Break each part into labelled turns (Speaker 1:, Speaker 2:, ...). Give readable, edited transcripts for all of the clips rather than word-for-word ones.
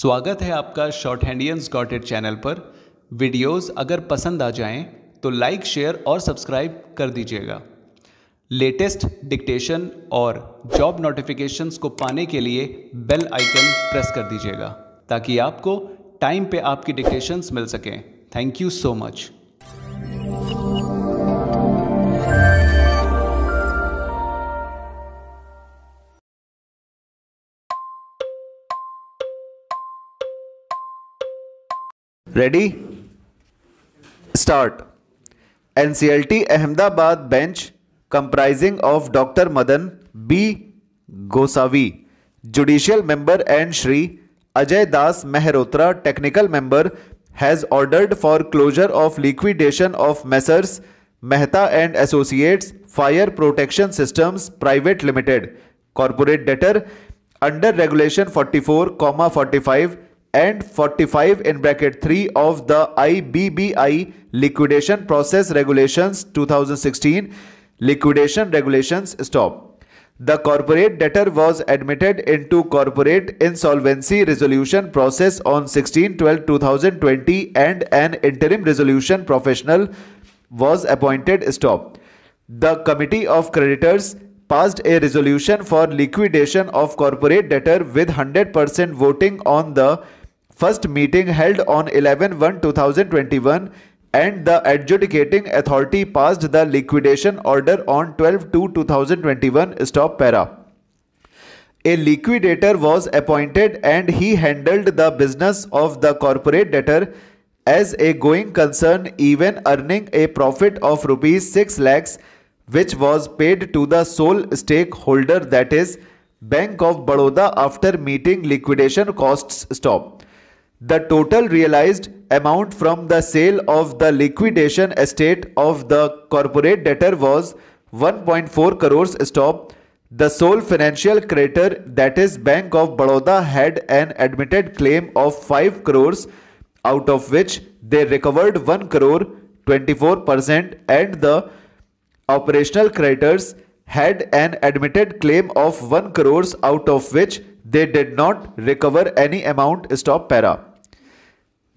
Speaker 1: स्वागत है आपका शॉर्ट हैंडियंस गॉट इट चैनल पर। वीडियोस अगर पसंद आ जाएं तो लाइक, शेयर और सब्सक्राइब कर दीजिएगा। लेटेस्ट डिक्टेशन और जॉब नोटिफिकेशंस को पाने के लिए बेल आइकन प्रेस कर दीजिएगा ताकि आपको टाइम पे आपकी डिक्टेशंस मिल सकें। Thank you so much.
Speaker 2: Ready? Start. NCLT Ahmedabad bench comprising of Dr. Madan B. Gosavi, Judicial Member, and Shri Ajay Das Mehrotra, Technical Member, has ordered for closure of liquidation of Messrs. Mehta and Associates Fire Protection Systems Private Limited, Corporate Debtor, under Regulation 44, 45 and 45 in bracket 3 of the IBBI Liquidation Process Regulations 2016 Liquidation Regulations Stop. The corporate debtor was admitted into corporate insolvency resolution process on 16/12/2020 and an interim resolution professional was appointed. Stop. The Committee of Creditors passed a resolution for liquidation of corporate debtor with 100% voting on the first meeting held on 11/1/2021, and the adjudicating authority passed the liquidation order on 12/2/2021. Stop para. A liquidator was appointed and he handled the business of the corporate debtor as a going concern, even earning a profit of rupees 6 lakhs, which was paid to the sole stakeholder, that is Bank of Baroda, after meeting liquidation costs. Stop. The total realized amount from the sale of the liquidation estate of the corporate debtor was 1.4 crores. Stop. The sole financial creditor, that is Bank of Baroda, had an admitted claim of 5 crores, out of which they recovered 1 crore 24%, and the operational creditors had an admitted claim of 1 crores, out of which they did not recover any amount. Stop para.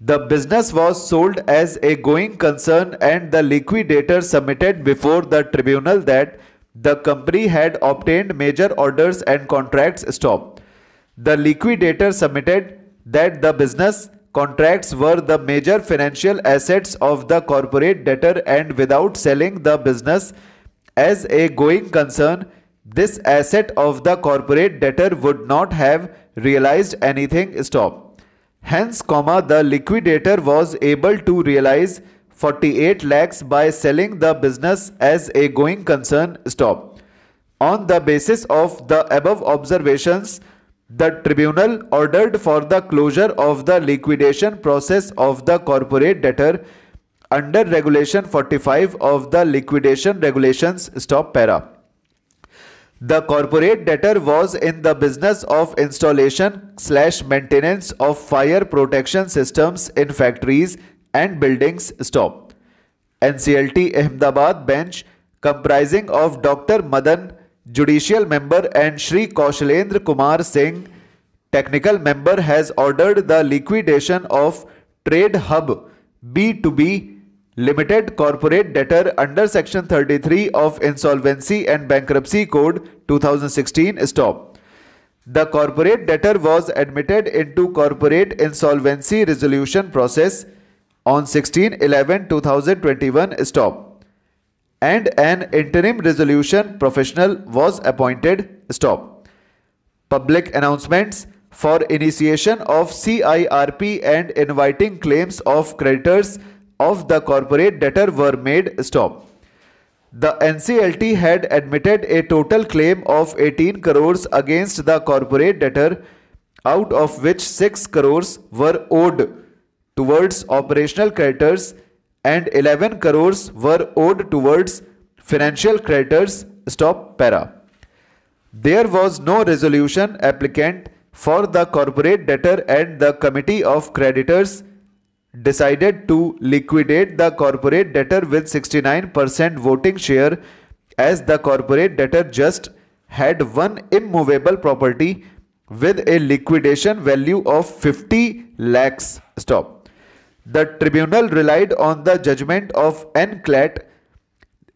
Speaker 2: The business was sold as a going concern and the liquidator submitted before the tribunal that the company had obtained major orders and contracts. Stop. The liquidator submitted that the business contracts were the major financial assets of the corporate debtor, and without selling the business as a going concern, this asset of the corporate debtor would not have realized anything. Stop. Hence, the liquidator was able to realize 48 lakhs by selling the business as a going concern. Stop. On the basis of the above observations, the tribunal ordered for the closure of the liquidation process of the corporate debtor under Regulation 45 of the Liquidation Regulations. Stop para. The corporate debtor was in the business of installation/maintenance of fire protection systems in factories and buildings. Stop. NCLT Ahmedabad bench comprising of Dr. Madan, Judicial Member, and Shri Kaushalendra Kumar Singh, Technical Member, has ordered the liquidation of Trade Hub B2B Limited corporate debtor under Section 33 of Insolvency and Bankruptcy Code 2016. Stop. The corporate debtor was admitted into corporate insolvency resolution process on 16/11/2021. Stop. And an interim resolution professional was appointed. Stop. Public announcements for initiation of CIRP and inviting claims of creditors of the corporate debtor were made. Stop. The NCLT had admitted a total claim of 18 crores against the corporate debtor, out of which 6 crores were owed towards operational creditors and 11 crores were owed towards financial creditors. Stop para. There was no resolution applicant for the corporate debtor, and the Committee of Creditors decided to liquidate the corporate debtor with 69% voting share, as the corporate debtor just had one immovable property with a liquidation value of 50 lakhs. Stop. The tribunal relied on the judgment of NCLAT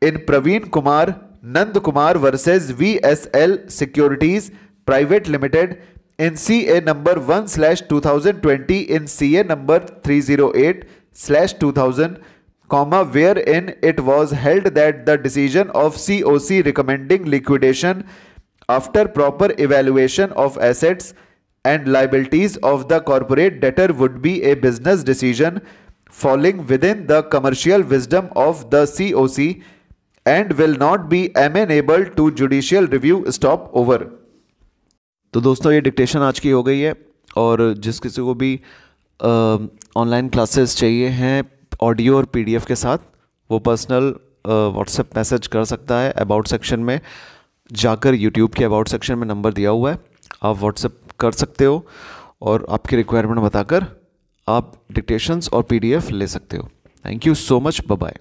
Speaker 2: in Praveen Kumar Nand Kumar versus VSL Securities Private Limited in CA number 1/2020 in CA number 308/2000, wherein it was held that the decision of COC recommending liquidation after proper evaluation of assets and liabilities of the corporate debtor would be a business decision falling within the commercial wisdom of the COC and will not be amenable to judicial review. Stop. Over.
Speaker 3: तो दोस्तों ये dictation आज की हो गई है, और जिस किसी को भी ऑनलाइन क्लासेस चाहिए हैं ऑडियो और PDF के साथ, वो पर्सनल व्हाट्सएप मैसेज कर सकता है। अबाउट सेक्शन में जाकर YouTube के अबाउट सेक्शन में नंबर दिया हुआ है, आप व्हाट्सएप कर सकते हो और आपकी रिक्वायरमेंट बताकर आप डिक्टेशंस और PDF ले सकते हो। Thank you so much, bye bye.